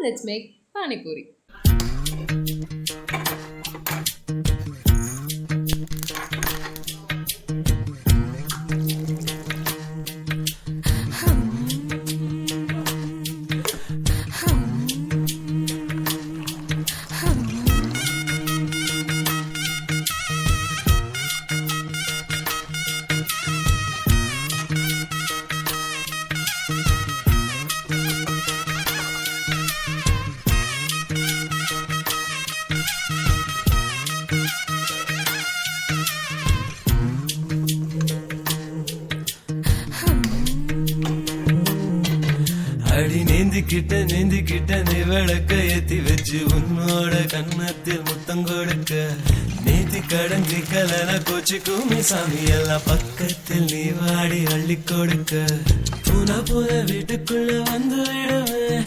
let's make Pani Puri. அடி நீந்திக்கிட்ட நீ விளக்க ஏத்தி வச்சு உன்னோட கண்ணத்தில் முத்தம் கொடுக்க நீதி கடஞ்சி கலன கோச்சிக்குமே சாமி எல்லாம் பக்கத்தில் நீ வாடி அள்ளி கொடுக்க பூனா போல வீட்டுக்குள்ள வந்து விடுவேன்